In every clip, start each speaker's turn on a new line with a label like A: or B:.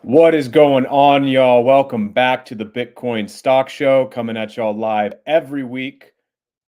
A: What is going on, y'all? Welcome back to the Bitcoin Stock Show, coming at y'all live every week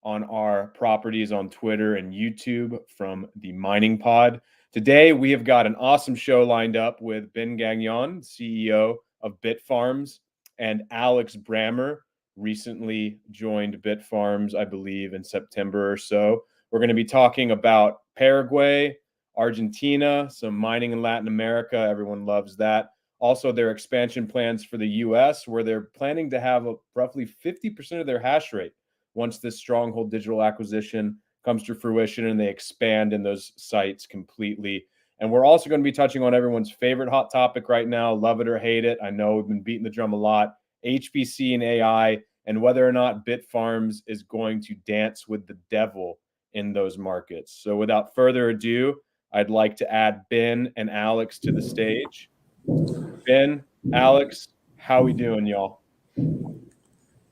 A: on our properties on Twitter and YouTube from the Mining Pod. Today, we have got an awesome show lined up with Ben Gagnon, CEO of Bitfarms, and Alex Brammer, recently joined Bitfarms, I believe, in September or so. We're going to be talking about Paraguay, Argentina, some mining in Latin America. Everyone loves that. Also, their expansion plans for the US, where they're planning to have roughly 50% of their hash rate once this Stronghold Digital acquisition comes to fruition and they expand in those sites completely. And we're also going to be touching on everyone's favorite hot topic right now, love it or hate it. I know we've been beating the drum a lot, HPC and AI, and whether or not Bitfarms is going to dance with the devil in those markets. So without further ado, I'd like to add Ben and Alex to the stage. Ben, Alex, how we doing, y'all?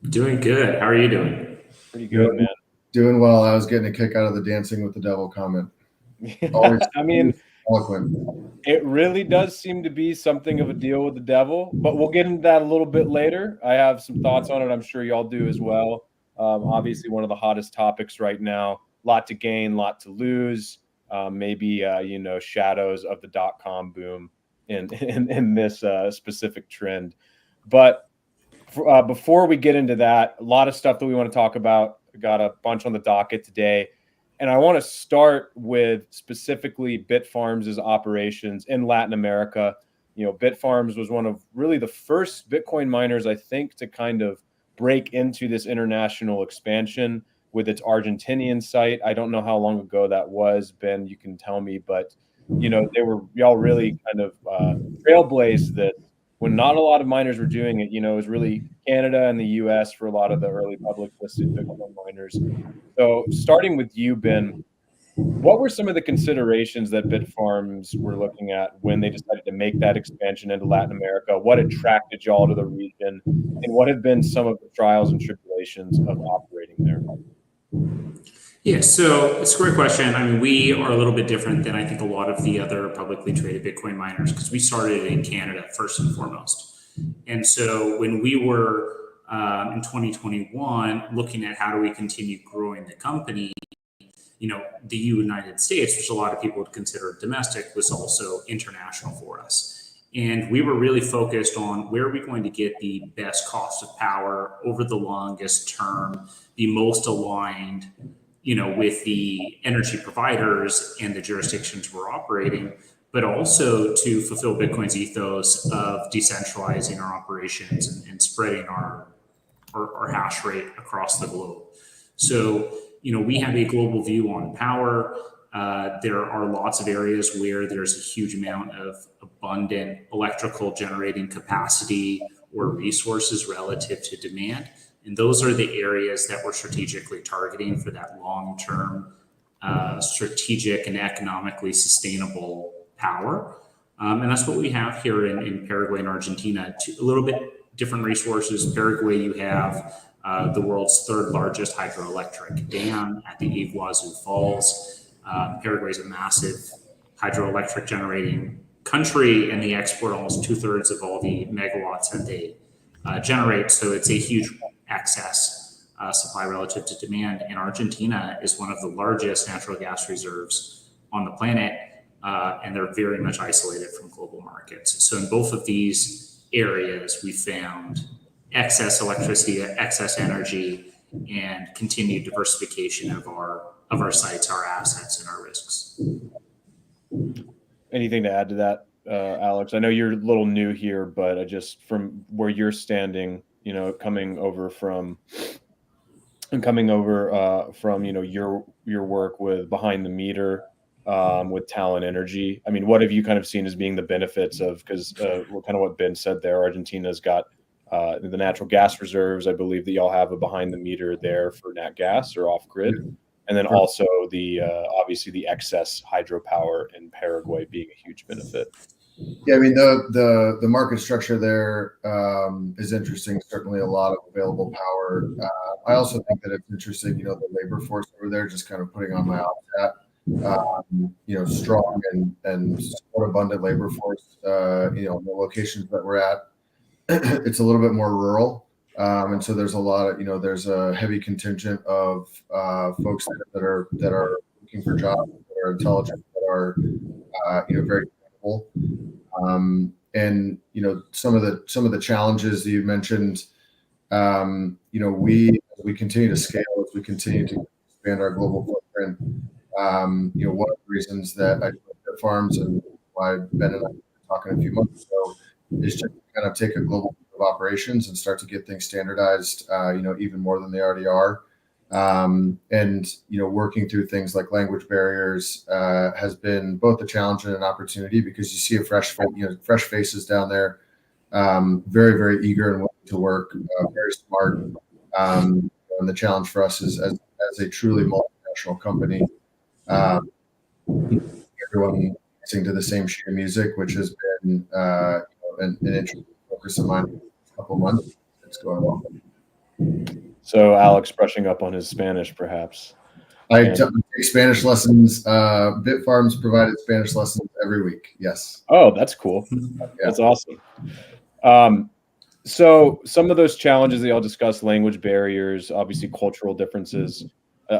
B: Doing good. How are you doing?
A: Pretty good, man.
C: Doing well. I was getting a kick out of the dancing with the devil comment.
A: I mean, eloquent. It really does seem to be something of a deal with the devil, but we'll get into that a little bit later. I have some thoughts on it. I'm sure y'all do as well. Obviously, one of the hottest topics right now. Lot to gain, lot to lose. Maybe shadows of the .com boom in this specific trend. But before we get into that, a lot of stuff that we want to talk about. We got a bunch on the docket today. And I want to start with specifically Bitfarms' operations in Latin America. You know, Bitfarms was one of really the first Bitcoin miners, I think, to kind of break into this international expansion with its Argentinian site. I don't know how long ago that was, Ben, you can tell me, but y'all really kind of trailblazed that when not a lot of miners were doing it. It was really Canada and the US for a lot of the early public listed Bitcoin miners. So starting with you, Ben, what were some of the considerations that Bitfarms were looking at when they decided to make that expansion into Latin America? What attracted y'all to the region, and what have been some of the trials and tribulations of operating there?
B: Yeah, so it's a great question. I mean, we are a little bit different than I think a lot of the other publicly traded Bitcoin miners because we started in Canada first and foremost. And so when we were in 2021 looking at how do we continue growing the company, the United States, which a lot of people would consider domestic, was also international for us. And we were really focused on where are we going to get the best cost of power over the longest term, the most aligned with the energy providers and the jurisdictions we're operating, but also to fulfill Bitcoin's ethos of decentralizing our operations and spreading our hash rate across the globe. So, we have a global view on power. There are lots of areas where there's a huge amount of abundant electrical generating capacity or resources relative to demand. And those are the areas that we're strategically targeting for that long-term, strategic and economically sustainable power. And that's what we have here in Paraguay and Argentina. A little bit different resources. Paraguay, you have the world's third largest hydroelectric dam at the Iguazu Falls. Paraguay is a massive hydroelectric generating country, and they export almost 2/3 of all the megawatts that they generate. So it's a huge excess supply relative to demand. And Argentina is one of the largest natural gas reserves on the planet, and they're very much isolated from global markets. So in both of these areas, we found excess electricity, excess energy, and continued diversification of our sites, our assets, and our risks.
A: Anything to add to that, Alex? I know you're a little new here, but just from where you're standing, coming over from your work with behind the meter with Talon Energy. I mean, what have you kind of seen as being the benefits of, because kind of what Ben said there, Argentina's got the natural gas reserves. I believe that y'all have a behind the meter there for nat gas or off grid. And then also the obviously the excess hydropower in Paraguay being a huge benefit.
C: Yeah, I mean the market structure there is interesting. Certainly a lot of available power. I also think that it's interesting, the labor force over there, just kind of putting on my ops hat. strong and support abundant labor force. The locations that we're at, it's a little bit more rural. And so there's a lot of, there's a heavy contingent of folks that are looking for jobs, that are intelligent, that are, very capable. And some of the challenges that you mentioned, we continue to scale, as we continue to expand our global footprint. One of the reasons that I joined Bitfarms and why Ben and I were talking a few months ago is just to kind of take a global view of operations and start to get things standardized, even more than they already are. Working through things like language barriers has been both a challenge and an opportunity, because you see fresh faces down there, very, very eager and willing to work, very smart. And the challenge for us is as a truly multinational company, everyone listening to the same sheet of music, which has been an interesting focus of mine for a couple of months. It's going well.
A: So Alex brushing up on his Spanish, perhaps.
C: I take Spanish lessons. Bitfarms provided Spanish lessons every week. Yes.
A: Oh, that's cool. Yeah. That's awesome. So some of those challenges that y'all discussed, language barriers, obviously cultural differences,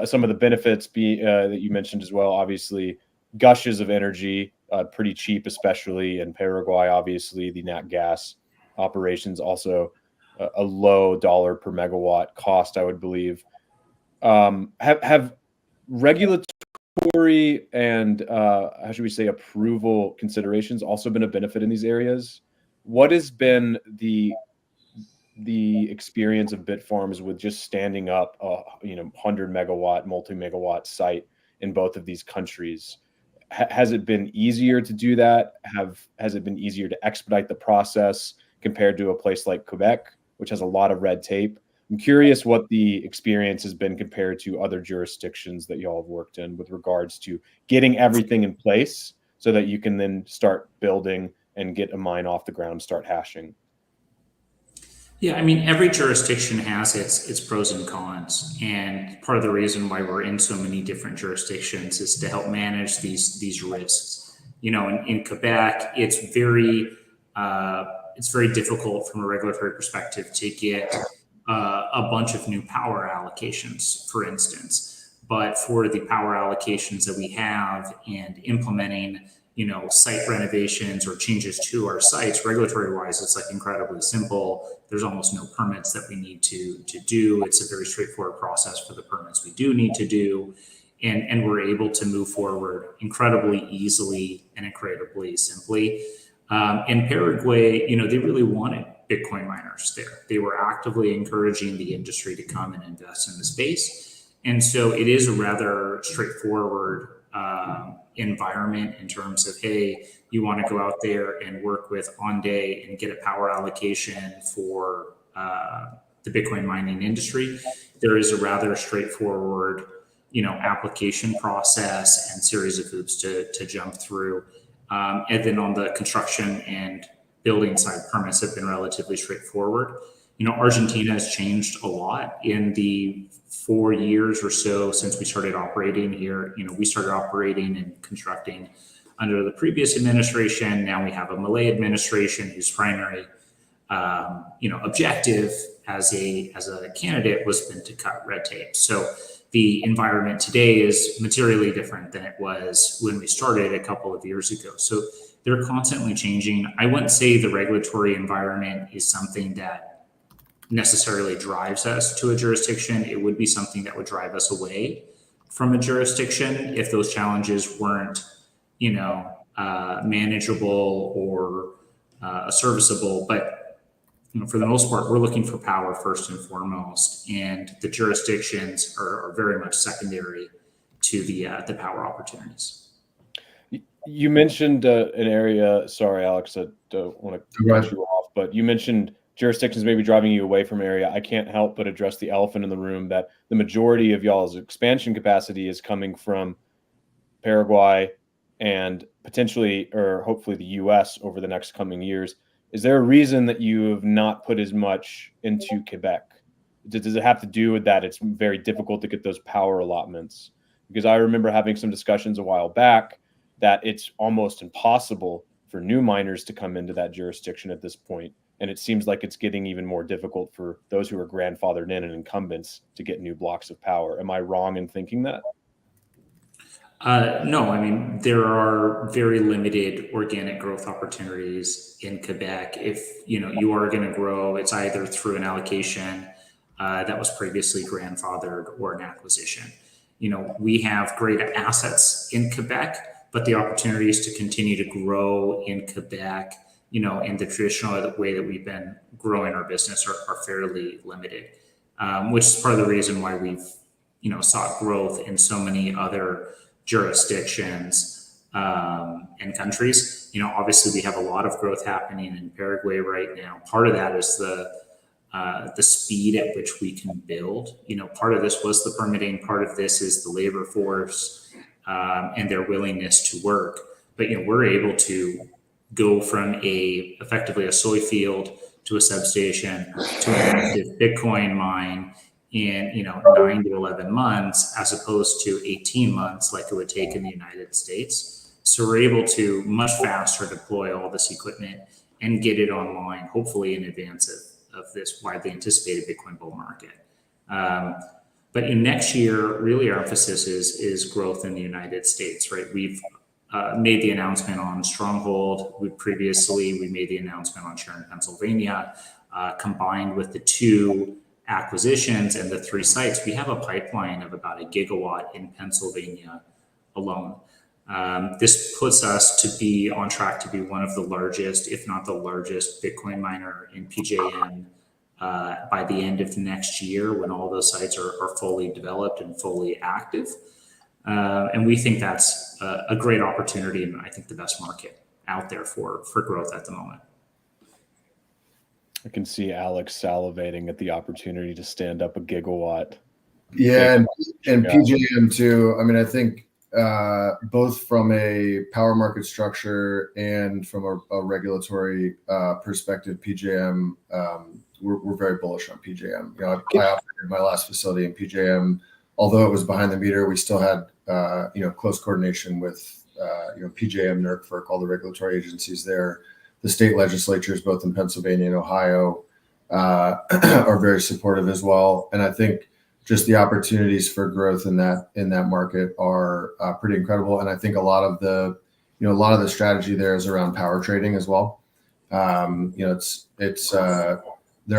A: some of the benefits that you mentioned as well, obviously gushes of energy, pretty cheap, especially in Paraguay, obviously the nat gas operations, also a low dollar per megawatt cost, I would believe. Have regulatory and how should we say approval considerations also been a benefit in these areas? What has been the experience of Bitfarms with just standing up a 100 megawatt, multi-megawatt site in both of these countries? Has it been easier to do that? Has it been easier to expedite the process compared to a place like Quebec, which has a lot of red tape? I'm curious what the experience has been compared to other jurisdictions that y'all have worked in with regards to getting everything in place so that you can then start building and get a mine off the ground, start hashing.
B: Yeah, I mean, every jurisdiction has its pros and cons, and part of the reason why we're in so many different jurisdictions is to help manage these risks. In Quebec, it's very difficult from a regulatory perspective to get a bunch of new power allocations, for instance. But for the power allocations that we have and implementing site renovations or changes to our sites, regulatory wise, it's like incredibly simple. There's almost no permits that we need to do. It's a very straightforward process for the permits we do need to do. And we're able to move forward incredibly easily and incredibly simply. In Paraguay, they really wanted Bitcoin miners there. They were actively encouraging the industry to come and invest in the space. And so it is a rather straightforward environment in terms of, hey, you want to go out there and work with Onday and get a power allocation for the Bitcoin mining industry. There is a rather straightforward, application process and series of hoops to jump through. And then on the construction and building side, permits have been relatively straightforward. Argentina has changed a lot in the 4 years or so since we started operating here. We started operating and constructing under the previous administration. Now we have a Malay administration whose primary, objective as a candidate was been to cut red tape. So the environment today is materially different than it was when we started a couple of years ago. So they're constantly changing. I wouldn't say the regulatory environment is something that necessarily drives us to a jurisdiction. It would be something that would drive us away from a jurisdiction if those challenges weren't, manageable or serviceable. But for the most part, we're looking for power first and foremost, and the jurisdictions are very much secondary to the power opportunities.
A: You mentioned an area. Sorry, Alex, I don't want to cut you off, but you mentioned jurisdictions maybe driving you away from area. I can't help but address the elephant in the room that the majority of y'all's expansion capacity is coming from Paraguay and potentially or hopefully the US over the next coming years. Is there a reason that you have not put as much into Quebec? Does it have to do with that it's very difficult to get those power allotments? Because I remember having some discussions a while back that it's almost impossible for new miners to come into that jurisdiction at this point. And it seems like it's getting even more difficult for those who are grandfathered in and incumbents to get new blocks of power. Am I wrong in thinking that?
B: No, I mean, there are very limited organic growth opportunities in Quebec. If you are going to grow, it's either through an allocation that was previously grandfathered or an acquisition. We have great assets in Quebec, but the opportunities to continue to grow in Quebec, in the traditional way that we've been growing our business are fairly limited, which is part of the reason why we've, sought growth in so many other jurisdictions and countries. Obviously we have a lot of growth happening in Paraguay right now. Part of that is the speed at which we can build. Part of this was the permitting. Part of this is the labor force and their willingness to work. But we're able to go from effectively a soy field to a substation to an active Bitcoin mine in 9 to 11 months, as opposed to 18 months like it would take in the United States. So we're able to much faster deploy all this equipment and get it online, hopefully in advance of this widely anticipated Bitcoin bull market. But in next year, really our emphasis is growth in the United States, right? We've made the announcement on Stronghold. We made the announcement on Sharon, Pennsylvania. Combined with the 2 acquisitions and the 3 sites, we have a pipeline of about 1 gigawatt in Pennsylvania alone. This puts us to be on track to be one of the largest, if not the largest, Bitcoin miner in PJM by the end of next year, when all those sites are fully developed and fully active. And we think that's a great opportunity, and I think the best market out there for growth at the moment.
A: I can see Alex salivating at the opportunity to stand up 1 gigawatt.
C: Yeah, and PJM too. I mean, I think both from a power market structure and from a regulatory perspective, PJM, we're very bullish on PJM. I operated my last facility in PJM. Although it was behind the meter, we still had close coordination with PJM, NERC, all the regulatory agencies there. The state legislatures, both in Pennsylvania and Ohio, are very supportive as well. And I think just the opportunities for growth in that market are pretty incredible. And I think a lot of the strategy there is around power trading as well. There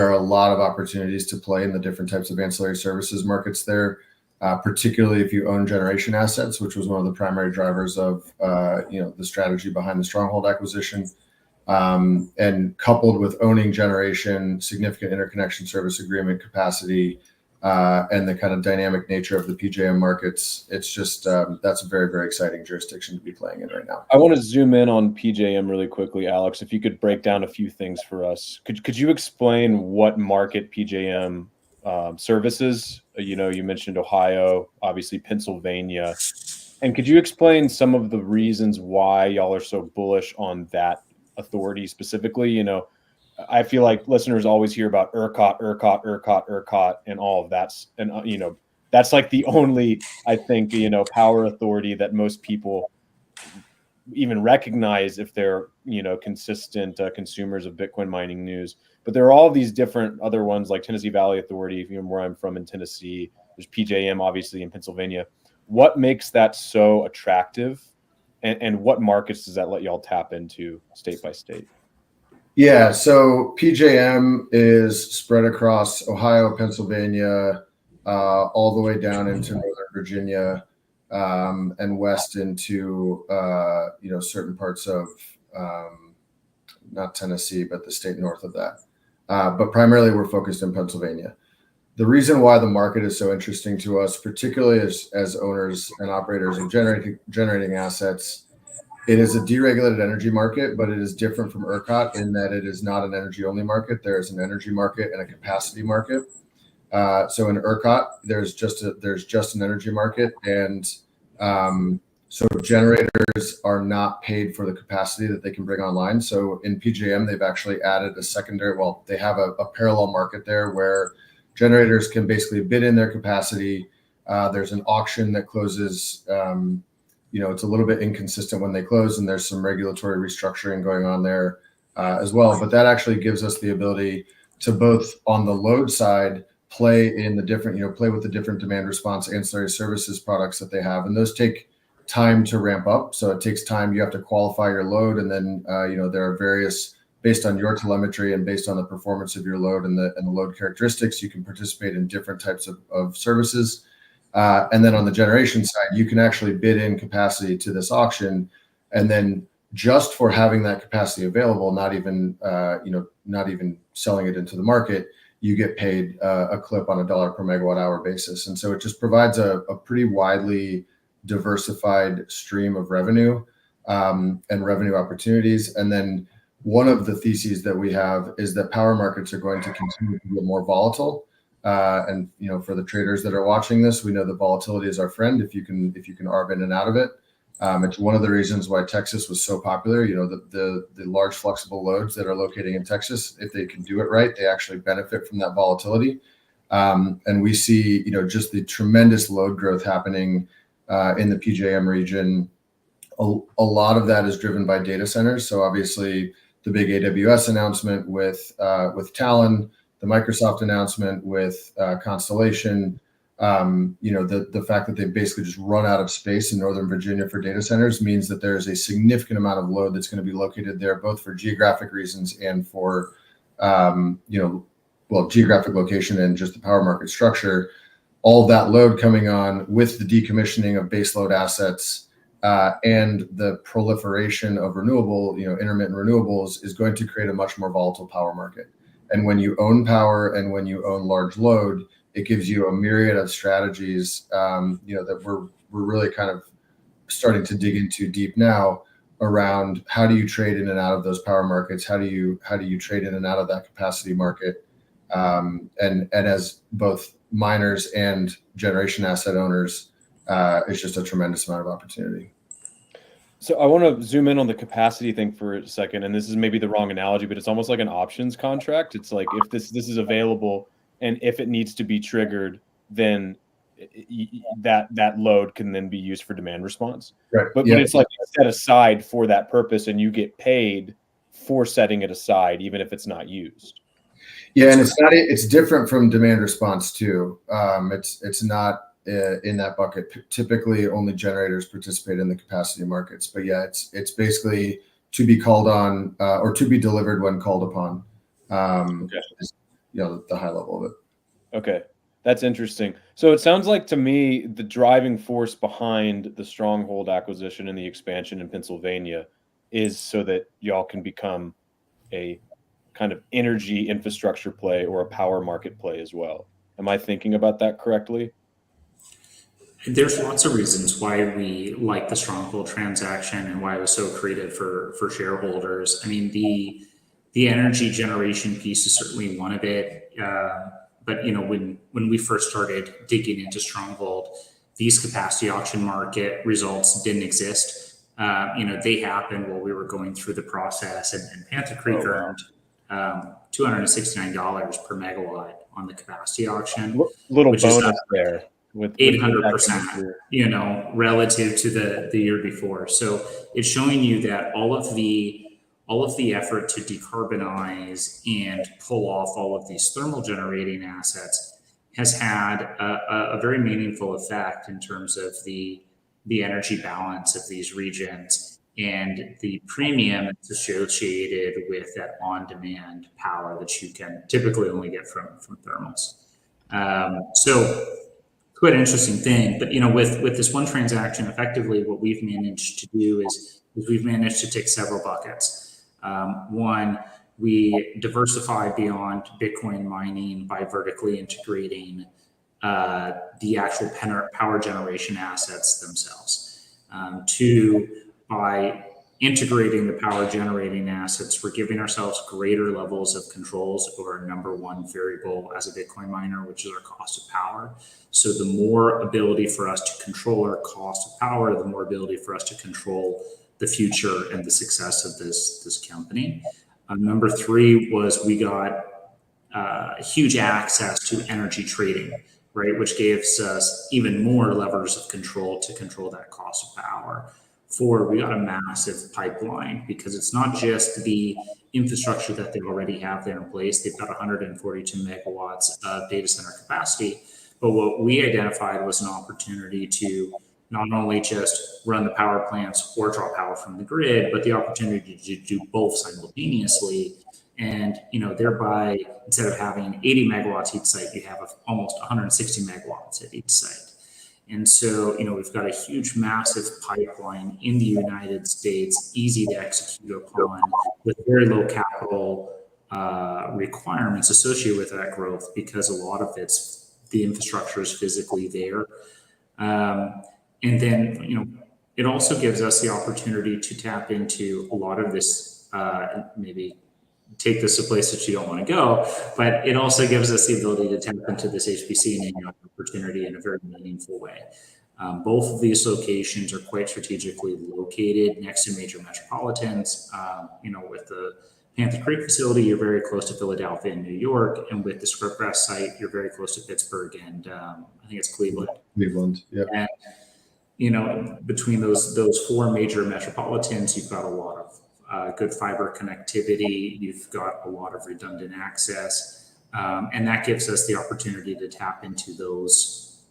C: are a lot of opportunities to play in the different types of ancillary services markets there. Particularly if you own generation assets, which was one of the primary drivers of the strategy behind the Stronghold acquisition, and coupled with owning generation, significant interconnection service agreement capacity, and the kind of dynamic nature of the PJM markets. It's just that's a very, very exciting jurisdiction to be playing in right now.
A: I want to zoom in on PJM really quickly, Alex. If you could break down a few things for us, could you explain what market PJM services? You mentioned Ohio, obviously Pennsylvania, and could you explain some of the reasons why y'all are so bullish on that authority specifically? I feel like listeners always hear about ERCOT, and all of that, and that's like the only, I think, power authority that most people even recognize if they're consistent consumers of Bitcoin mining news. But there are all these different other ones like Tennessee Valley Authority, where I'm from in Tennessee. There's PJM, obviously, in Pennsylvania. What makes that so attractive, and what markets does that let y'all tap into state by state?
C: Yeah, so PJM is spread across Ohio, Pennsylvania, all the way down into Northern Virginia, and west into certain parts of not Tennessee, but the state north of that. But primarily we're focused in Pennsylvania. The reason why the market is so interesting to us, particularly as owners and operators of generating assets, it is a deregulated energy market, but it is different from ERCOT in that it is not an energy-only market. There is an energy market and a capacity market. So in ERCOT, there's just an energy market, and so generators are not paid for the capacity that they can bring online. So in PJM, they've actually added a secondary. Well, they have a parallel market there where generators can basically bid in their capacity, There's an auction that closes. It's a little bit inconsistent when they close, and there's some regulatory restructuring going on there as well. But that actually gives us the ability to both on the load side play in the different, play with the different demand response ancillary services products that they have, and those take time to ramp up. So it takes time. You have to qualify your load, and then there are various, based on your telemetry and based on the performance of your load and the load characteristics, you can participate in different types of services. And then on the generation side, you can actually bid in capacity to this auction, and then just for having that capacity available, not even selling it into the market, you get paid a clip on $1 per megawatt hour basis. And so it just provides a pretty widely diversified stream of revenue and revenue opportunities. And then one of the theses that we have is that power markets are going to continue to be more volatile. And for the traders that are watching this, we know that volatility is our friend if you can arb in and out of it. It's one of the reasons why Texas was so popular. The large flexible loads that are located in Texas, if they can do it right, they actually benefit from that volatility. And we see just the tremendous load growth happening in the PJM region. A lot of that is driven by data centers. So obviously the big AWS announcement with Talon, the Microsoft announcement with Constellation, the fact that they've basically just run out of space in Northern Virginia for data centers means that there is a significant amount of load that's going to be located there, both for geographic reasons and for, geographic location and just the power market structure. All of that load coming on with the decommissioning of baseload assets and the proliferation of intermittent renewables is going to create a much more volatile power market. And when you own power and when you own large load, it gives you a myriad of strategies, that we're really kind of starting to dig into deep now around how do you trade in and out of those power markets? How do you trade in and out of that capacity market? And as both miners and generation asset owners, it's just a tremendous amount of opportunity.
A: So I want to zoom in on the capacity thing for a second, and this is maybe the wrong analogy, but it's almost like an options contract. It's like if this is available, and if it needs to be triggered, then that load can then be used for demand response.
C: Right.
A: But it's like set aside for that purpose, and you get paid for setting it aside, even if it's not used.
C: Yeah, and it's different from demand response too. It's not in that bucket. Typically, only generators participate in the capacity markets. But yeah, it's basically to be called on or to be delivered when called upon. Is, the high level of it.
A: Okay, that's interesting. So it sounds like to me the driving force behind the Stronghold acquisition and the expansion in Pennsylvania is so that y'all can become a kind of energy infrastructure play or a power market play as well. Am I thinking about that correctly?
B: There's lots of reasons why we like the Stronghold transaction and why it was so creative for shareholders. I mean, the energy generation piece is certainly one of it. But when we first started digging into Stronghold, these capacity auction market results didn't exist. They happened while we were going through the process, and Panther Creek earned $269 per megawatt on the capacity auction.
A: Little bonus there. With
B: 800%, relative to the year before. So it's showing you that all of the effort to decarbonize and pull off all of these thermal generating assets has had a very meaningful effect in terms of the energy balance of these regions and the premium associated with that on-demand power that you can typically only get from thermals. So quite an interesting thing, but with this one transaction, effectively what we've managed to do is we've managed to tick several buckets. One, we diversify beyond Bitcoin mining by vertically integrating the actual power generation assets themselves. Two, by integrating the power generating assets, we're giving ourselves greater levels of controls over our number one variable as a Bitcoin miner, which is our cost of power. So the more ability for us to control our cost of power, the more ability for us to control the future and the success of this company. Number three was we got huge access to energy trading. right? Which gives us even more levers of control to control that cost of power. 4, we got a massive pipeline because it's not just the infrastructure that they already have there in place. They've got 142 megawatts of data center capacity. But what we identified was an opportunity to not only just run the power plants or draw power from the grid, but the opportunity to do both simultaneously. And, thereby, instead of having 80 megawatts each site, you have almost 160 megawatts at each site. And so, we've got a huge, massive pipeline in the United States, easy to execute upon, with very low capital requirements associated with that growth, because a lot of the infrastructure is physically there. And then, it also gives us the opportunity to tap into a lot of this, maybe take this a place that you don't want to go, but it also gives us the ability to tap into this HPC and AI opportunity in a very meaningful way. Both of these locations are quite strategically located next to major metropolitans. With the Panther Creek facility, you're very close to Philadelphia and New York, and with the Scriptgrass site, you're very close to Pittsburgh and I think it's Cleveland.
C: Yeah.
B: And between those 4 major metropolitans, you've got a lot of good fiber connectivity. You've got a lot of redundant access, and that gives us the opportunity to tap into those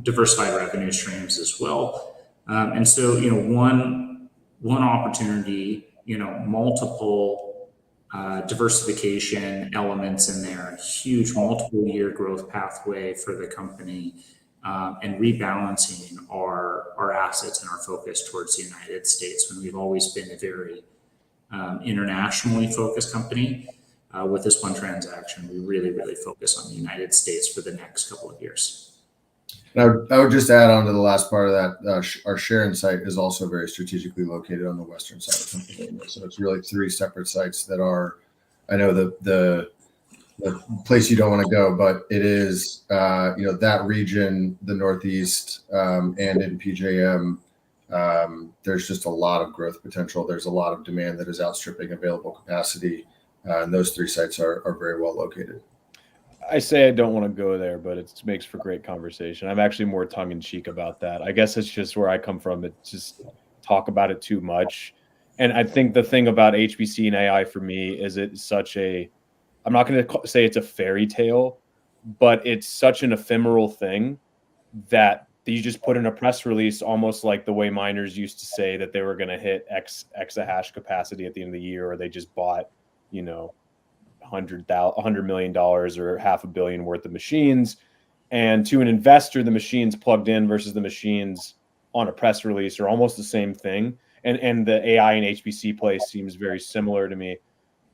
B: diversified revenue streams as well. And so, one opportunity, multiple diversification elements in there, huge multiple year growth pathway for the company, and rebalancing our assets and our focus towards the United States, when we've always been a very internationally focused company. With this one transaction, we really, really focus on the United States for the next couple of years.
C: And I would just add on to the last part of that, our Sharon site is also very strategically located on the western side of Pennsylvania. So it's really 3 separate sites that are, I know the place you don't want to go, but it is, that region, the Northeast, and in PJM, there's just a lot of growth potential. There's a lot of demand that is outstripping available capacity. And those 3 sites are very well located.
A: I say I don't want to go there, but it makes for great conversation. I'm actually more tongue in cheek about that. I guess it's just where I come from. It's just talk about it too much. And I think the thing about HPC and AI for me is it's such I'm not going to say it's a fairy tale, but it's such an ephemeral thing that you just put in a press release, almost like the way miners used to say that they were going to hit X exahash capacity at the end of the year, or they just bought, $100 million or $500 million worth of machines. And to an investor, the machines plugged in versus the machines on a press release are almost the same thing. And the AI and HPC play seems very similar to me.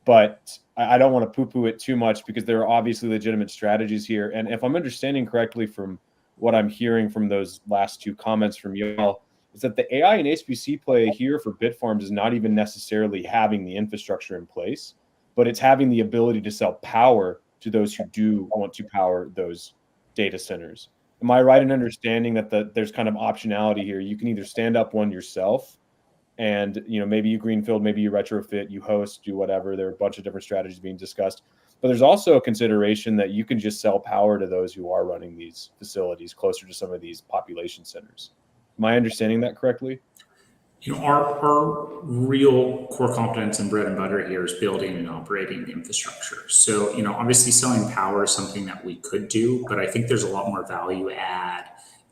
A: But I don't want to poo-poo it too much, because there are obviously legitimate strategies here. And if I'm understanding correctly from what I'm hearing from those last 2 comments from y'all, is that the AI and HPC play here for Bitfarms is not even necessarily having the infrastructure in place, but it's having the ability to sell power to those who do want to power those data centers. Am I right in understanding that there's kind of optionality here? You can either stand up one yourself, and maybe you greenfield, maybe you retrofit, you host, do whatever. There are a bunch of different strategies being discussed, but there's also a consideration that you can just sell power to those who are running these facilities closer to some of these population centers. Am I understanding that correctly?
B: Our real core competence and bread and butter here is building and operating the infrastructure. So, obviously selling power is something that we could do, but I think there's a lot more value add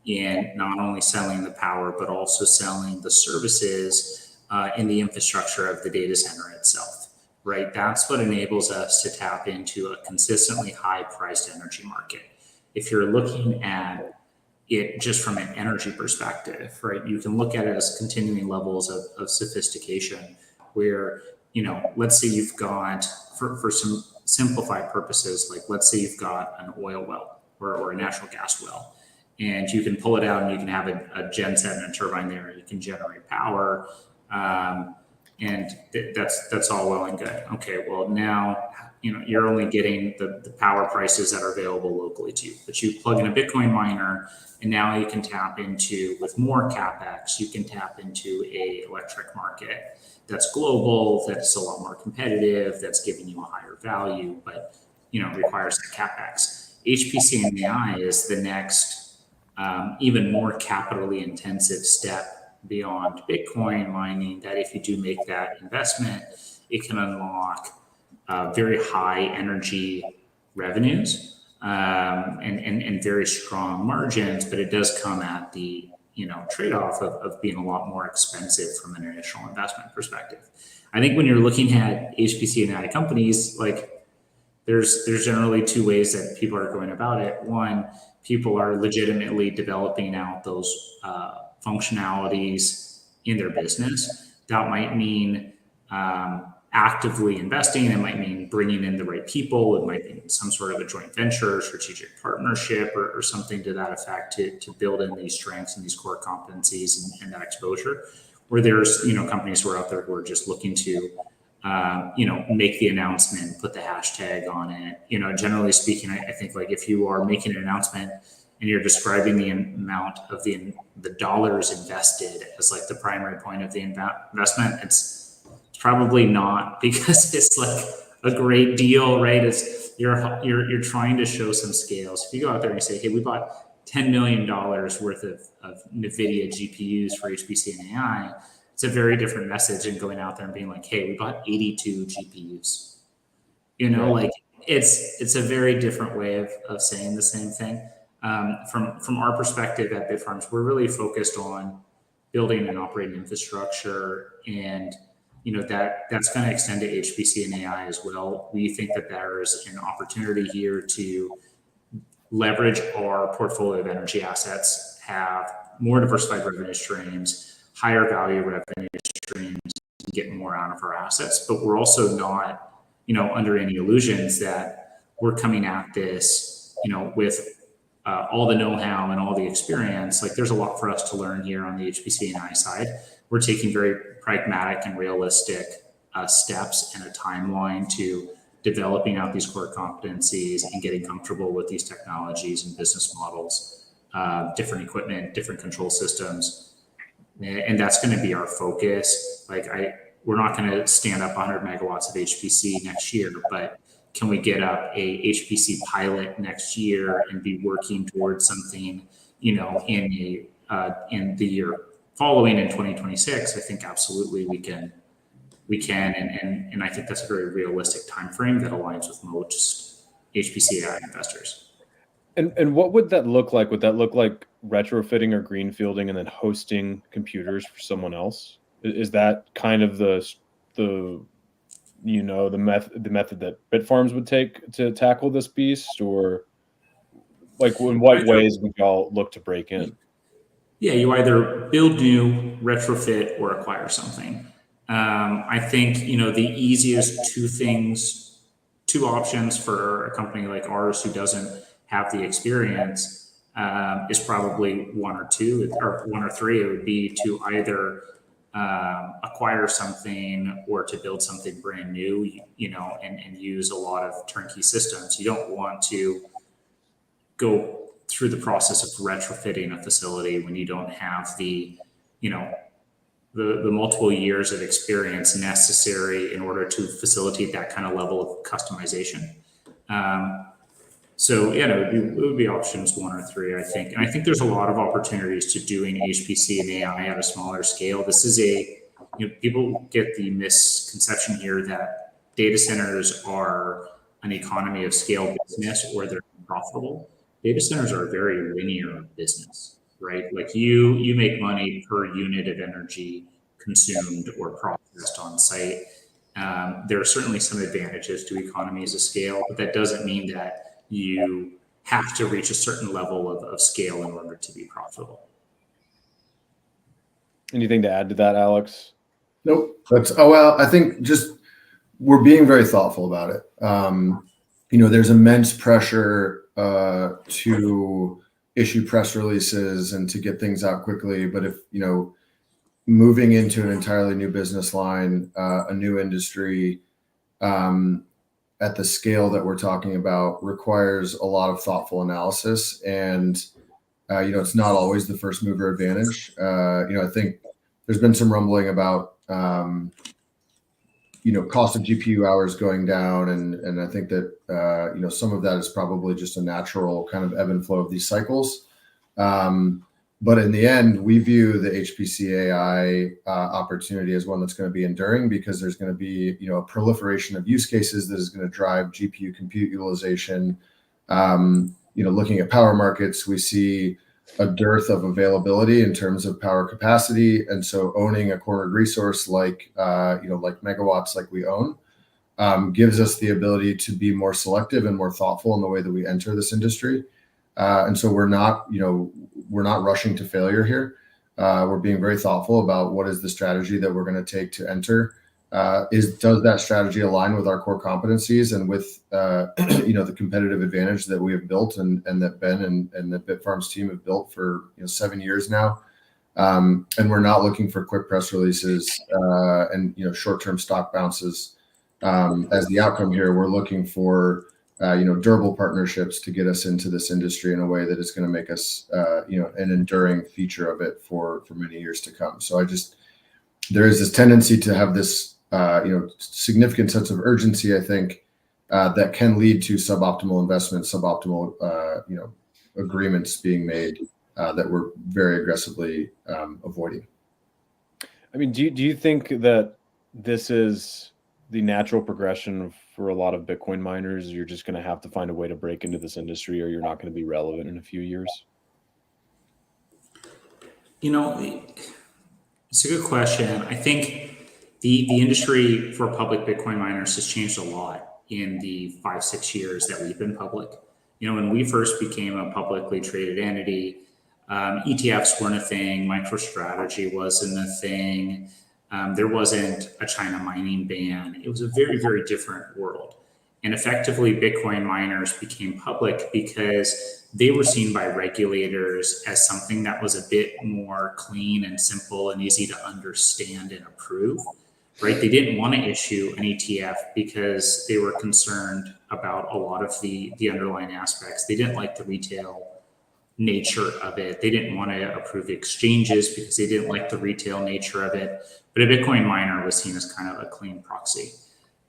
B: in not only selling the power, but also selling the services in the infrastructure of the data center itself, right? That's what enables us to tap into a consistently high-priced energy market. If you're looking at it just from an energy perspective, right? You can look at it as continuing levels of sophistication where, let's say you've got, for some simplified purposes, like let's say you've got an oil well or a natural gas well, and you can pull it out and you can have a genset and a turbine there, and you can generate power. And that's all well and good. Okay, well now, you're only getting the power prices that are available locally to you, but you plug in a Bitcoin miner, and now you can tap into, with more CapEx, you can tap into a electric market that's global, that's a lot more competitive, that's giving you a higher value, but requires that CapEx. HPC and AI is the next, even more capitally intensive step beyond Bitcoin mining, that if you do make that investment, it can unlock very high energy revenues, and very strong margins, but it does come at the trade-off of being a lot more expensive from an initial investment perspective. I think when you're looking at HPC and AI companies, like there's generally two ways that people are going about it. One, people are legitimately developing out those functionalities in their business. That might mean actively investing. It might mean bringing in the right people. It might mean some sort of a joint venture, strategic partnership, or something to that effect to build in these strengths and these core competencies and that exposure. Where there's companies who are out there who are just looking to make the announcement, put the hashtag on it. Generally speaking, I think like if you are making an announcement and you're describing the amount of the dollars invested as like the primary point of the investment, it's probably not because it's like a great deal, right? It's you're trying to show some scale. So if you go out there and you say, hey, we bought $10 million worth of NVIDIA GPUs for HPC and AI, it's a very different message than going out there and being like, hey, we bought 82 GPUs. Like it's a very different way of saying the same thing. From our perspective at Bitfarms, we're really focused on building and operating infrastructure, and that's going to extend to HPC and AI as well. We think that there is an opportunity here to leverage our portfolio of energy assets, have more diversified revenue streams, higher value revenue streams, and get more out of our assets. But we're also not, under any illusions that we're coming at this, with all the know-how and all the experience. Like there's a lot for us to learn here on the HPC and AI side. We're taking very pragmatic and realistic steps and a timeline to developing out these core competencies and getting comfortable with these technologies and business models, different equipment, different control systems. And that's going to be our focus. We're not going to stand up 100 megawatts of HPC next year, but can we get up a HPC pilot next year and be working towards something, in the year following in 2026? I think absolutely we can, and I think that's a very realistic time frame that aligns with most HPC AI investors.
A: And what would that look like? Would that look like retrofitting or greenfielding and then hosting computers for someone else? Is that kind of the method that Bitfarms would take to tackle this beast, or like in what ways would y'all look to break in?
B: Yeah, you either build new, retrofit, or acquire something. I think the easiest two options for a company like ours who doesn't have the experience is probably one or three. It would be to either acquire something or to build something brand new, and use a lot of turnkey systems. You don't want to go through the process of retrofitting a facility when you don't have the multiple years of experience necessary in order to facilitate that kind of level of customization. It would be options one or three, I think. And I think there's a lot of opportunities to doing HPC and AI at a smaller scale. This is people get the misconception here that data centers are an economy of scale business or they're profitable. Data centers are a very linear business, right? Like you make money per unit of energy consumed or processed on site. There are certainly some advantages to economies of scale, but that doesn't mean that you have to reach a certain level of scale in order to be profitable.
A: Anything to add to that, Alex?
C: Nope. I think just we're being very thoughtful about it. There's immense pressure to issue press releases and to get things out quickly. But if, moving into an entirely new business line, a new industry, at the scale that we're talking about requires a lot of thoughtful analysis. And, it's not always the first mover advantage. I think there's been some rumbling about, cost of GPU hours going down, and I think that some of that is probably just a natural kind of ebb and flow of these cycles. But in the end, we view the HPC AI opportunity as one that's going to be enduring, because there's going to be a proliferation of use cases that is going to drive GPU compute utilization. Looking at power markets, we see a dearth of availability in terms of power capacity, and so owning a cornered resource like megawatts like we own gives us the ability to be more selective and more thoughtful in the way that we enter this industry. And so we're not rushing to failure here. We're being very thoughtful about what is the strategy that we're going to take to enter. Does that strategy align with our core competencies and with the competitive advantage that we have built and that Ben and the Bitfarms team have built for 7 years now? And we're not looking for quick press releases and short-term stock bounces as the outcome here. We're looking for durable partnerships to get us into this industry in a way that is going to make us an enduring feature of it for many years to come. So there is this tendency to have this significant sense of urgency, I think, that can lead to suboptimal investments, suboptimal agreements being made that we're very aggressively avoiding.
A: I mean, do you think that this is the natural progression for a lot of Bitcoin miners? You're just going to have to find a way to break into this industry, or you're not going to be relevant in a few years?
B: It's a good question. I think the industry for public Bitcoin miners has changed a lot in the 5-6 years that we've been public. When we first became a publicly traded entity, ETFs weren't a thing. MicroStrategy wasn't a thing. There wasn't a China mining ban. It was a very, very different world. And effectively, Bitcoin miners became public because they were seen by regulators as something that was a bit more clean and simple and easy to understand and approve, right? They didn't want to issue an ETF because they were concerned about a lot of the underlying aspects. They didn't like the retail nature of it. They didn't want to approve exchanges because they didn't like the retail nature of it. But a Bitcoin miner was seen as kind of a clean proxy.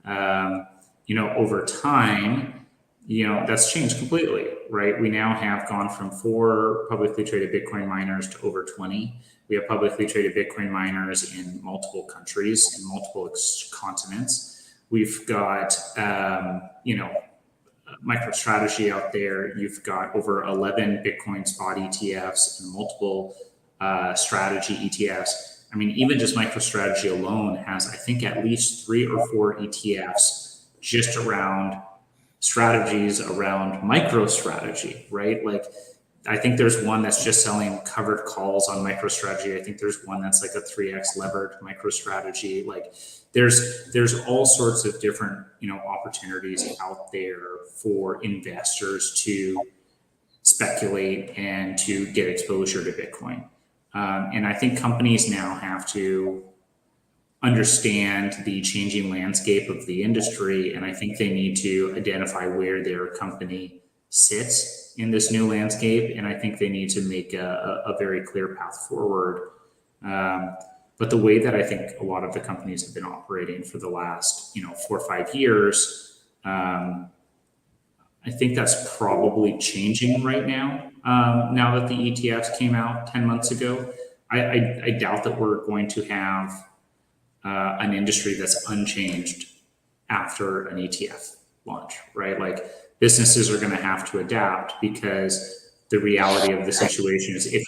B: Over time, that's changed completely, right? We now have gone from 4 publicly traded Bitcoin miners to over 20. We have publicly traded Bitcoin miners in multiple countries, in multiple continents. We've got, MicroStrategy out there. You've got over 11 Bitcoin spot ETFs and multiple strategy ETFs. I mean, even just MicroStrategy alone has, I think, at least 3 or 4 ETFs just around strategies around MicroStrategy, right? Like, I think there's one that's just selling covered calls on MicroStrategy. I think there's one that's like a 3x levered MicroStrategy. Like, there's all sorts of different opportunities out there for investors to speculate and to get exposure to Bitcoin. And I think companies now have to understand the changing landscape of the industry, and I think they need to identify where their company sits in this new landscape, and I think they need to make a very clear path forward. But the way that I think a lot of the companies have been operating for the last 4 or 5 years, I think that's probably changing right now. Now that the ETFs came out 10 months ago, I doubt that we're going to have an industry that's unchanged after an ETF launch, right? Like, businesses are going to have to adapt, because the reality of the situation is if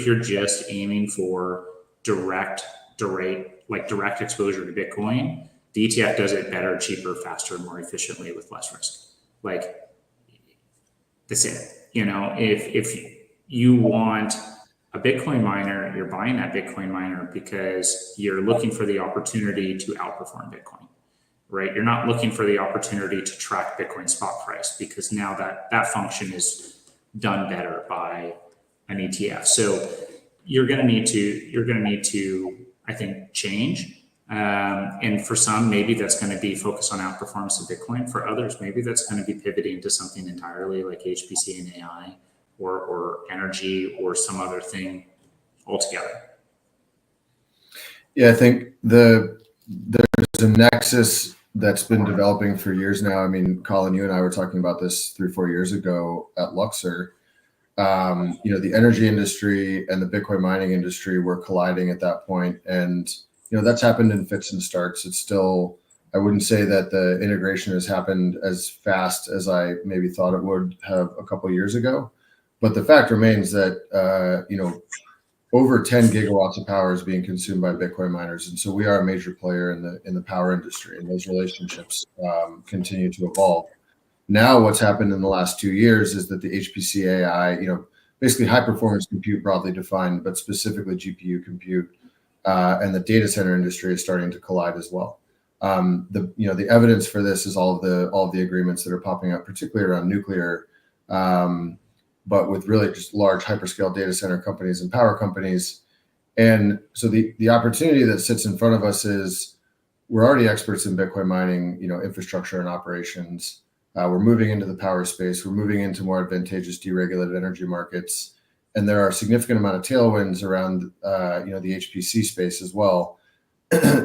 B: you're just aiming for direct exposure to Bitcoin, the ETF does it better, cheaper, faster, more efficiently with less risk. Like, that's it. If you want a Bitcoin miner, you're buying that Bitcoin miner because you're looking for the opportunity to outperform Bitcoin, right? You're not looking for the opportunity to track Bitcoin spot price, because now that function is done better by an ETF. So you're going to need to, I think, change. And for some, maybe that's going to be focused on outperformance of Bitcoin. For others, maybe that's going to be pivoting to something entirely like HPC and AI, or energy, or some other thing altogether.
C: Yeah, I think there's a nexus that's been developing for years now. I mean, Colin, you and I were talking about this 3-4 years ago at Luxor. The energy industry and the Bitcoin mining industry were colliding at that point, and that's happened in fits and starts. It's still, I wouldn't say that the integration has happened as fast as I maybe thought it would have a couple of years ago, but the fact remains that over 10 gigawatts of power is being consumed by Bitcoin miners, and so we are a major player in the power industry, and those relationships continue to evolve. Now, what's happened in the last 2 years is that the HPC AI, basically high performance compute broadly defined, but specifically GPU compute, and the data center industry is starting to collide as well. The evidence for this is all of the agreements that are popping up, particularly around nuclear, but with really just large hyperscale data center companies and power companies. And so the opportunity that sits in front of us is we're already experts in Bitcoin mining, infrastructure and operations. We're moving into the power space. We're moving into more advantageous deregulated energy markets. And there are a significant amount of tailwinds around, the HPC space as well.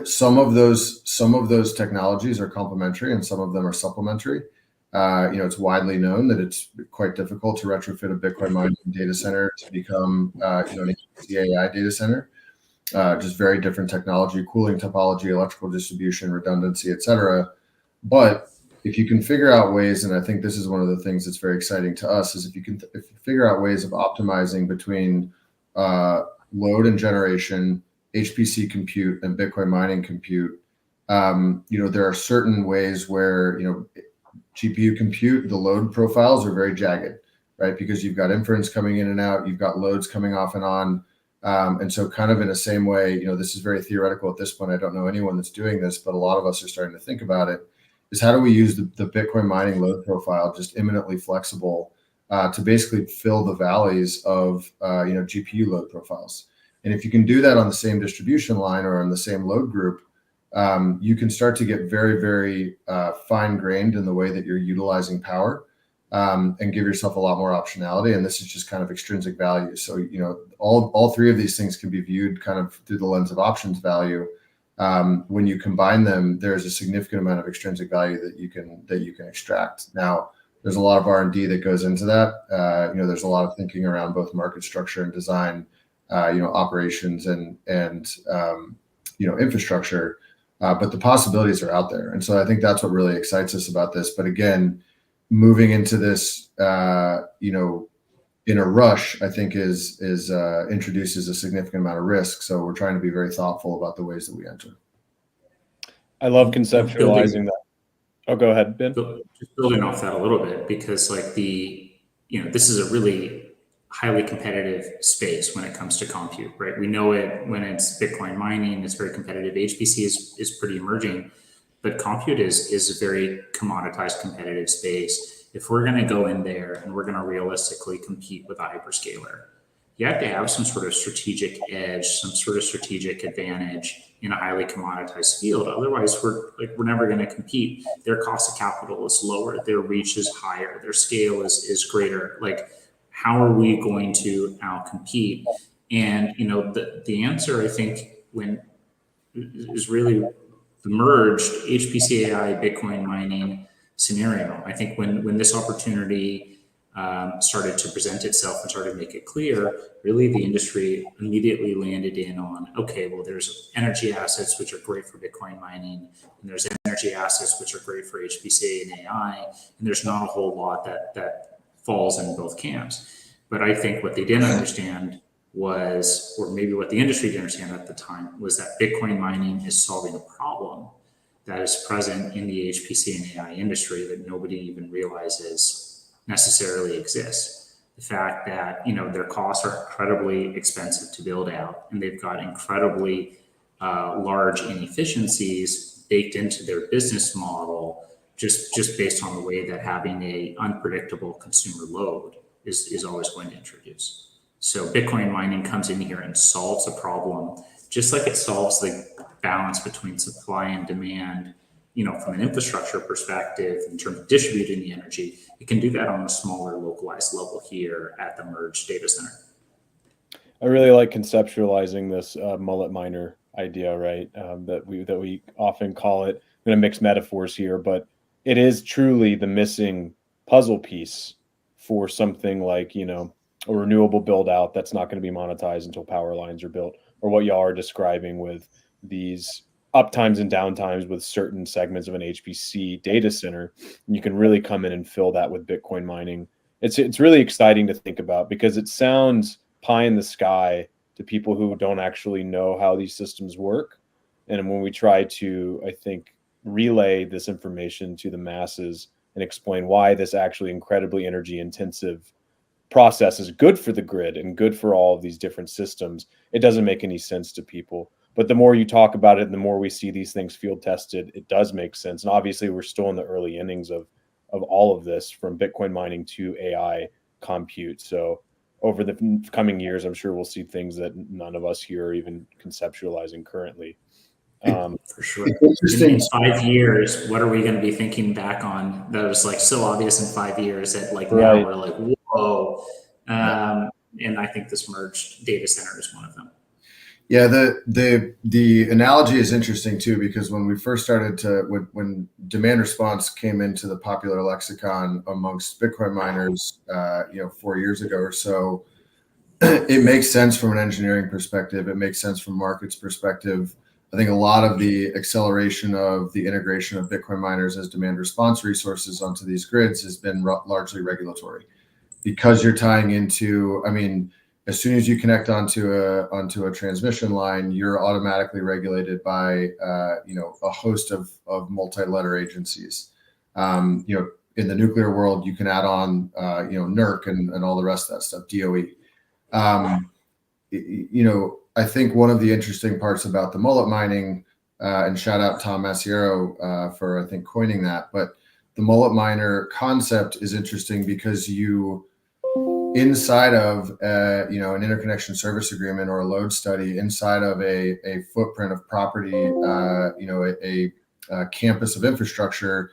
C: Some of those technologies are complementary and some of them are supplementary. It's widely known that it's quite difficult to retrofit a Bitcoin mining data center to become, an HPC AI data center. Just very different technology, cooling topology, electrical distribution, redundancy, et cetera. But if you can figure out ways, and I think this is one of the things that's very exciting to us, is if you figure out ways of optimizing between load and generation, HPC compute, and Bitcoin mining compute, there are certain ways where, GPU compute, the load profiles are very jagged, right? Because you've got inference coming in and out, you've got loads coming off and on. And so kind of in the same way, this is very theoretical at this point. I don't know anyone that's doing this, but a lot of us are starting to think about it, is how do we use the Bitcoin mining load profile, just imminently flexible, to basically fill the valleys of, GPU load profiles. And if you can do that on the same distribution line or on the same load group, you can start to get very, very fine-grained in the way that you're utilizing power, and give yourself a lot more optionality. And this is just kind of extrinsic value. So, all three of these things can be viewed kind of through the lens of options value. When you combine them, there's a significant amount of extrinsic value that you can extract. Now, there's a lot of R&D that goes into that. There's a lot of thinking around both market structure and design, operations and infrastructure. But the possibilities are out there. And so I think that's what really excites us about this. But again, moving into this, in a rush, I think is introduces a significant amount of risk. So we're trying to be very thoughtful about the ways that we enter.
A: I love conceptualizing that. Oh, go ahead, Ben.
B: Just building off that a little bit, because this is a really highly competitive space when it comes to compute, right? We know it when it's Bitcoin mining, it's very competitive. HPC is pretty emerging, but compute is a very commoditized competitive space. If we're going to go in there and we're going to realistically compete with a hyperscaler, you have to have some sort of strategic edge, some sort of strategic advantage in a highly commoditized field. Otherwise, we're never going to compete. Their cost of capital is lower, their reach is higher, their scale is greater. How are we going to outcompete? And the answer, I think, is really the merged HPC AI Bitcoin mining scenario. I think when this opportunity started to present itself and started to make it clear, really the industry immediately landed in on, okay, well, there's energy assets which are great for Bitcoin mining, and there's energy assets which are great for HPC and AI, and there's not a whole lot that falls in both camps. But I think what they didn't understand was, or maybe what the industry didn't understand at the time, was that Bitcoin mining is solving a problem that is present in the HPC and AI industry that nobody even realizes necessarily exists. The fact that their costs are incredibly expensive to build out, and they've got incredibly large inefficiencies baked into their business model, just based on the way that having a unpredictable consumer load is always going to introduce. So Bitcoin mining comes in here and solves a problem, just like it solves the balance between supply and demand, from an infrastructure perspective in terms of distributing the energy. It can do that on a smaller localized level here at the merged data center.
A: I really like conceptualizing this mullet miner idea, right? That we often call it. I'm going to mix metaphors here, but it is truly the missing puzzle piece for something like, a renewable build out that's not going to be monetized until power lines are built, or what y'all are describing with these uptimes and downtimes with certain segments of an HPC data center. You can really come in and fill that with Bitcoin mining. It's really exciting to think about because it sounds pie in the sky to people who don't actually know how these systems work. And when we try to, I think, relay this information to the masses and explain why this actually incredibly energy intensive process is good for the grid and good for all of these different systems, it doesn't make any sense to people. But the more you talk about it and the more we see these things field tested, it does make sense. And obviously we're still in the early innings of all of this, from Bitcoin mining to AI compute. So over the coming years, I'm sure we'll see things that none of us here are even conceptualizing currently.
B: For sure. In 5 years, what are we going to be thinking back on that was like so obvious in 5 years that like now
A: Right.
B: we're like, whoa. And I think this merged data center is one of them.
C: Yeah, the analogy is interesting too, because when we first started when demand response came into the popular lexicon amongst Bitcoin miners, 4 years ago or so, it makes sense from an engineering perspective. It makes sense from markets perspective. I think a lot of the acceleration of the integration of Bitcoin miners as demand response resources onto these grids has been largely regulatory, because you're tying into, I mean, as soon as you connect onto a transmission line, you're automatically regulated by a host of multi-letter agencies. In the nuclear world, you can add on NERC and all the rest of that stuff, DOE. I think one of the interesting parts about the mullet mining, and shout out Tom Masiero for I think coining that, but the mullet miner concept is interesting because you, inside of an interconnection service agreement or a load study, inside of a footprint of property, a campus of infrastructure,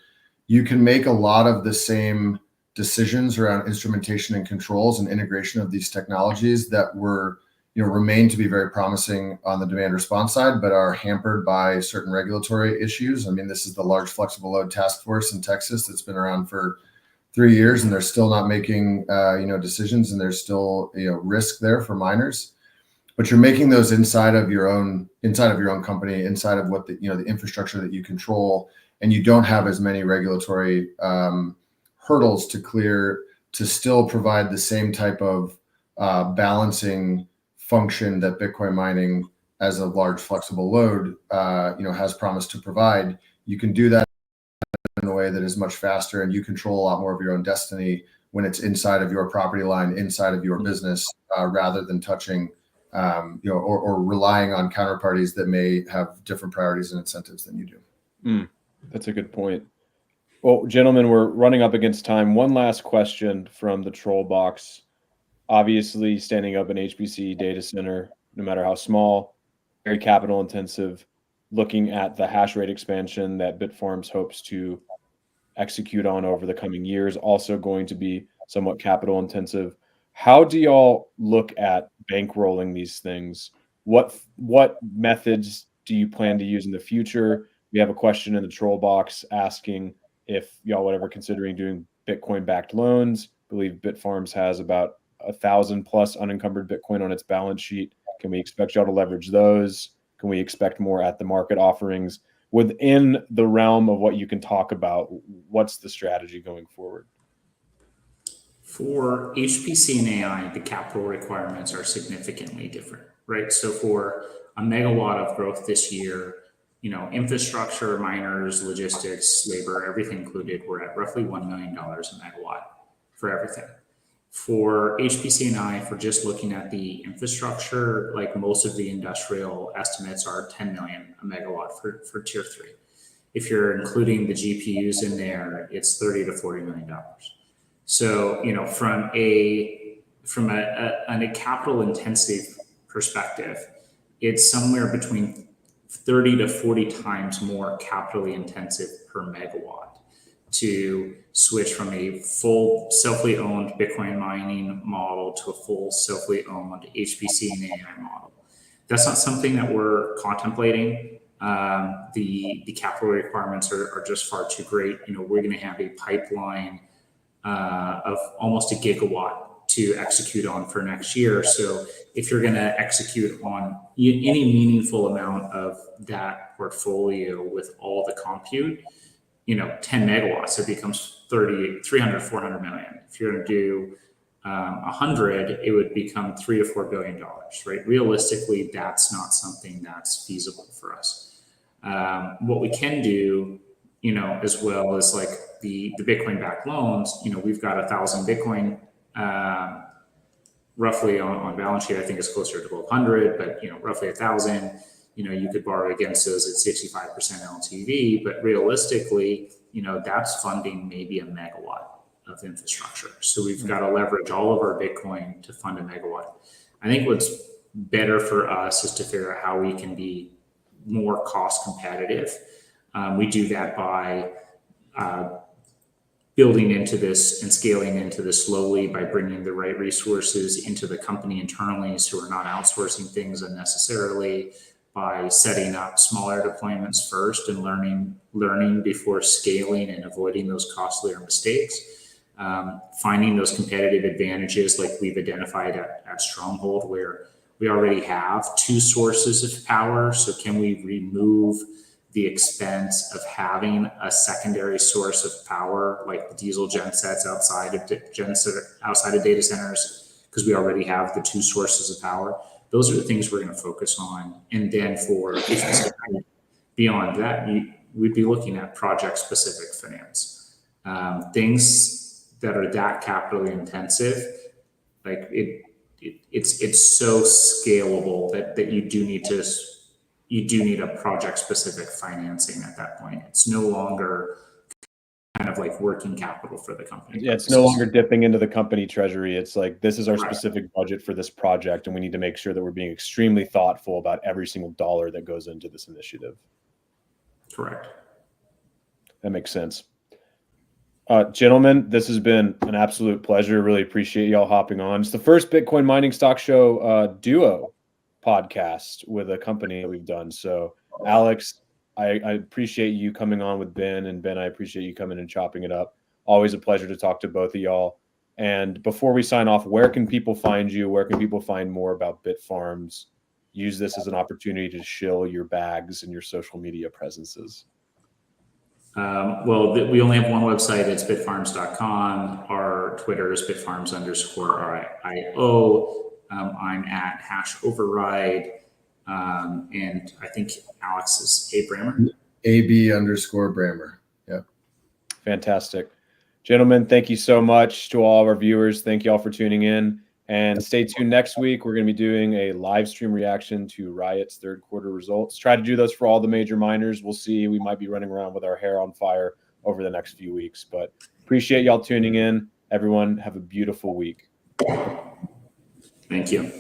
C: you can make a lot of the same decisions around instrumentation and controls and integration of these technologies that were remain to be very promising on the demand response side, but are hampered by certain regulatory issues. I mean, this is the Large Flexible Load Task Force in Texas that's been around for 3 years, and they're still not making decisions, and there's still risk there for miners. But you're making those inside of your own company, inside of what the infrastructure that you control, and you don't have as many regulatory hurdles to clear to still provide the same type of balancing function that Bitcoin mining as a large flexible load has promised to provide. You can do that in a way that is much faster, and you control a lot more of your own destiny when it's inside of your property line, inside of your business, rather than touching or relying on counterparties that may have different priorities and incentives than you do.
A: That's a good point. Well, gentlemen, we're running up against time. One last question from the troll box. Obviously, standing up an HPC data center, no matter how small, very capital intensive. Looking at the hash rate expansion that Bitfarms hopes to execute on over the coming years, also going to be somewhat capital intensive. How do y'all look at bankrolling these things? What methods do you plan to use in the future? We have a question in the troll box asking if y'all would ever considering doing Bitcoin backed loans. I believe Bitfarms has about 1,000 plus unencumbered Bitcoin on its balance sheet. Can we expect y'all to leverage those? Can we expect more at the market offerings? Within the realm of what you can talk about, what's the strategy going forward?
B: For HPC and AI, the capital requirements are significantly different, right? So for a megawatt of growth this year, infrastructure, miners, logistics, labor, everything included, we're at roughly $1 million a megawatt for everything. For HPC and I, for just looking at the infrastructure, like most of the industrial estimates are 10 million a megawatt for tier 3. If you're including the GPUs in there, it's 30 to 40 million dollars. So, from a capital intensive perspective, it's somewhere between 30 to 40 times more capitally intensive per megawatt to switch from a full selfly owned Bitcoin mining model to a full selfly owned HPC and AI model. That's not something that we're contemplating. The capital requirements are just far too great. We're going to have a pipeline of almost a gigawatt to execute on for next year. So if you're going to execute on any meaningful amount of that portfolio with all the compute, 10 megawatts, it becomes 300, 400 million. If you're going to do 100, it would become $3 to $4 billion, right? Realistically, that's not something that's feasible for us. What we can do, as well as like the Bitcoin backed loans, we've got 1,000 Bitcoin roughly on balance sheet. I think it's closer to 1,200, but roughly 1,000. You could borrow against those at 65% LTV, but realistically, that's funding maybe a megawatt of infrastructure. So we've got to leverage all of our Bitcoin to fund a megawatt. I think what's better for us is to figure out how we can be more cost competitive. We do that by building into this and scaling into this slowly by bringing the right resources into the company internally, so we're not outsourcing things unnecessarily, by setting up smaller deployments first and learning before scaling and avoiding those costlier mistakes. Finding those competitive advantages like we've identified at Stronghold, where we already have two sources of power. So can we remove the expense of having a secondary source of power, like the diesel gensets outside of data centers, because we already have the two sources of power? Those are the things we're going to focus on. And then for beyond that, we'd be looking at project-specific finance. Things that are that capitally intensive, like it's so scalable that you do need a project-specific financing at that point. It's no longer kind of like working capital for the company.
A: Yeah, it's no longer dipping into the company treasury. It's like, this is our specific budget for this project, and we need to make sure that we're being extremely thoughtful about every single dollar that goes into this initiative.
B: Correct.
A: That makes sense. Gentlemen, this has been an absolute pleasure. Really appreciate y'all hopping on. It's the first Bitcoin Mining Stock Show duo podcast with a company that we've done. So, Alex, I appreciate you coming on with Ben, and Ben, I appreciate you coming and chopping it up. Always a pleasure to talk to both of y'all. And before we sign off, where can people find you? Where can people find more about Bitfarms? Use this as an opportunity to shill your bags and your social media presences.
B: Well, we only have one website. It's bitfarms.com. Our Twitter is bitfarms_IO. I'm at #override. And I think Alex is Brammer.
C: AB_Brammer. Yep.
A: Fantastic. Gentlemen, thank you so much to all of our viewers. Thank you all for tuning in. And stay tuned next week. We're going to be doing a live stream reaction to Riot's third quarter results. Try to do those for all the major miners. We'll see. We might be running around with our hair on fire over the next few weeks. But appreciate y'all tuning in. Everyone, have a beautiful week.
B: Thank you.